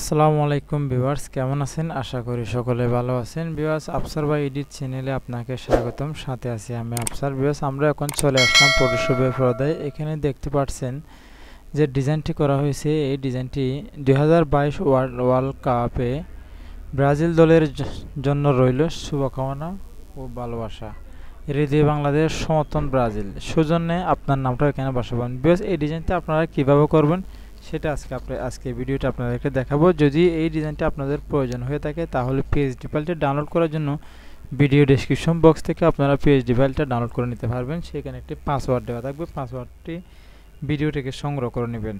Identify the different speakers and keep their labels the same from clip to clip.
Speaker 1: আসসালামু আলাইকুম ভিউয়ার্স, কেমন আছেন? আশা করি সকলে ভালো আছেন। ভিউয়ার্স, আফসার বাই এডিট চ্যানেলে আপনাকে স্বাগতম। সাথে আছি আমি আফসার। ভিউয়ার্স, আমরা এখন চলে আসলাম ফটোশপের পর্দায়। এখানে দেখতে পাচ্ছেন যে ডিজাইনটি করা হয়েছে, এই ডিজাইনটি 2022 ওয়ার্ল্ড কাপে ব্রাজিল দলের জন্য রইল শুভকামনা ও ভালোবাসা। হৃদয় বাংলাদেশ, সমর্থন ব্রাজিল। সৌজন্যে আপনার নামটা এখানে বসাবেন। ভিউয়ার্স, এই ডিজাইনটা আপনারা কিভাবে করবেন সেটা আজকে ভিডিওটা আপনাদেরকে দেখাবো। যদি এই ডিজাইনটা আপনাদের প্রয়োজন হয়ে থাকে তাহলে পিএইচডি ফাইলটা ডাউনলোড করার জন্য ভিডিও ডেসক্রিপশন বক্স থেকে আপনারা পিএইচডি ফাইলটা ডাউনলোড করে নিতে পারবেন। সেখানে একটি পাসওয়ার্ড দেওয়া থাকবে, পাসওয়ার্ডটি ভিডিও থেকে সংগ্রহ করে নেবেন।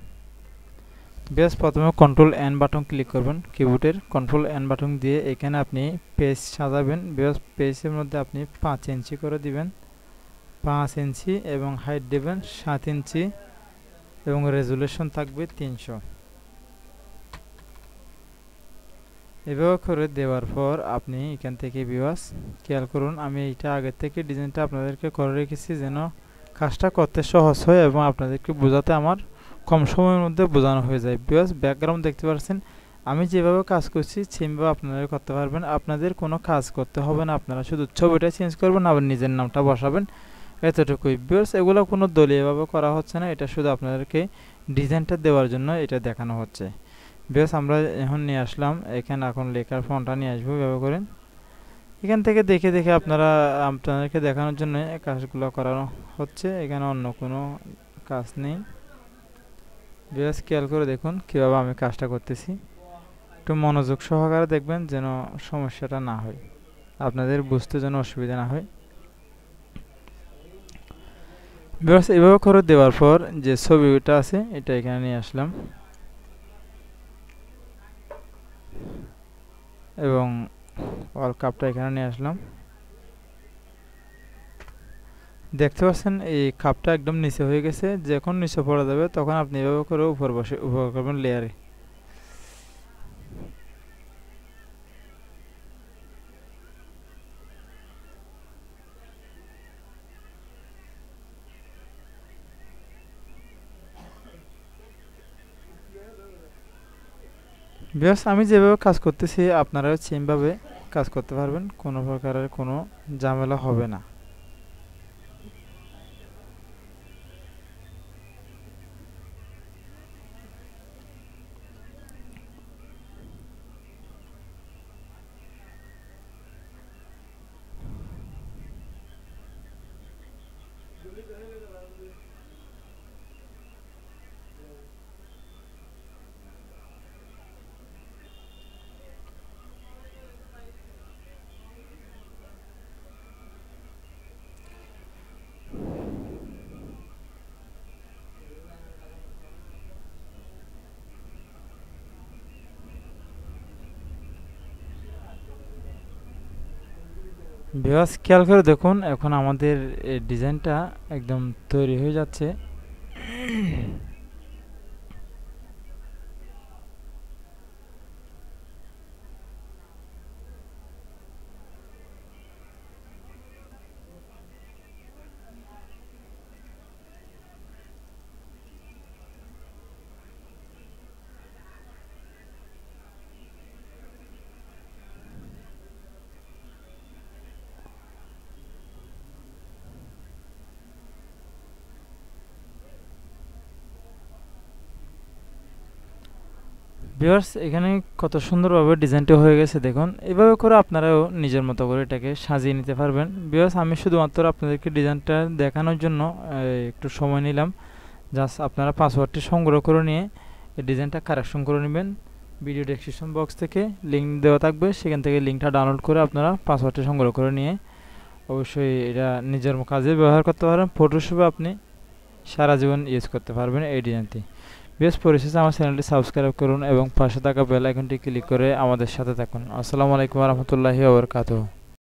Speaker 1: বেশ, প্রথমে কন্ট্রোল এন বাটন ক্লিক করবেন, কিবোর্ডের কন্ট্রোল এন বাটন দিয়ে এখানে আপনি পেজ সাজাবেন। বেশ, পেজের মধ্যে আপনি 5 ইঞ্চি করে দিবেন, 5 ইঞ্চি, এবং হাইট দেবেন 7 ইঞ্চি, এবং রেজুলেশন থাকবে 300। এভাবে করে দেওয়ার পর আপনি এখান থেকে ভিউয়ার্স খেয়াল করুন, আমি এটা আগে থেকে ডিজাইনটা আপনাদেরকে করে রেখেছি যেন কাজটা করতে সহজ হয় এবং আপনাদেরকে বোঝাতে আমার কম সময়ের মধ্যে বোঝানো হয়ে যায়। ভিউয়ার্স, ব্যাকগ্রাউন্ড দেখতে পাচ্ছেন, আমি যেভাবে কাজ করছি সেভাবে আপনারা করতে পারবেন। আপনাদের কোনো কাজ করতে হবে না, আপনারা শুধু ছবিটা চেঞ্জ করবেন, আবার নিজের নামটা বসাবেন, এতটুকুই। ভিউয়ার্স, এগুলো কোনো দলীয়ভাবে করা হচ্ছে না, এটা শুধু আপনাদেরকে ডিজাইনটা দেওয়ার জন্য এটা দেখানো হচ্ছে। ভিউয়ার্স, আমরা এখন নিয়ে আসলাম, এখানে এখন লেখার ফন্টটা নিয়ে আসবো। ব্যবহার করেন এখান থেকে দেখে দেখে আপনাদেরকে দেখানোর জন্য কাজগুলো করানো হচ্ছে, এখানে অন্য কোনো কাজ নেই। ভিউয়ার্স, খেয়াল করে দেখুন কীভাবে আমি কাজটা করতেছি, একটু মনোযোগ সহকারে দেখবেন যেন সমস্যাটা না হয়, আপনাদের বুঝতে যেন অসুবিধা না হয়। ভিউয়ার্স, এভাবে করে দেওয়ার পর যে ছবিটা আছে এটা এখানে নিয়ে আসলাম এবং ওয়ার্ল্ড কাপটা এখানে নিয়ে আসলাম। দেখতে পাচ্ছেন এই কাপটা একদম নিচে হয়ে গেছে, যখন নিচে পড়া যাবে তখন আপনি এভাবে করে উপর করবেন লেয়ারে। ভিউয়ার্স, আমি যেভাবে কাজ করতেছি আপনারাও সেমভাবে কাজ করতে পারবেন, কোনো প্রকারের কোনো ঝামেলা হবে না। ভিউয়ার্স, খেয়াল করে দেখুন এখন আমাদের ডিজাইনটা একদম তৈরি হয়ে যাচ্ছে। ভিউয়ার্স, এখানে কত সুন্দরভাবে ডিজাইনটা হয়ে গেছে দেখুন। এভাবে করে আপনারাও নিজের মতো করে এটাকে সাজিয়ে নিতে পারবেন। ভিউয়ার্স, আমি শুধুমাত্র আপনাদেরকে ডিজাইনটা দেখানোর জন্য একটু সময় নিলাম। জাস্ট আপনারা পাসওয়ার্ডটি সংগ্রহ করে নিয়ে এই ডিজাইনটা কারেকশন করে নেবেন। ভিডিও ডেসক্রিপশন বক্স থেকে লিঙ্ক দেওয়া থাকবে, সেখান থেকে লিঙ্কটা ডাউনলোড করে আপনারা পাসওয়ার্ডটি সংগ্রহ করে নিয়ে অবশ্যই এটা নিজের কাজে ব্যবহার করতে পারেন। ফটোশপে আপনি সারা জীবন ইউজ করতে পারবেন এই ডিজাইনটি। বেশ, পরিশেষে আমার চ্যানেলটি সাবস্ক্রাইব করুন এবং পাশে থাকা বেল আইকনটি ক্লিক করে আমাদের সাথে থাকুন। আসসালামু আলাইকুম ওয়া রাহমাতুল্লাহি ওয়া বারাকাতুহু।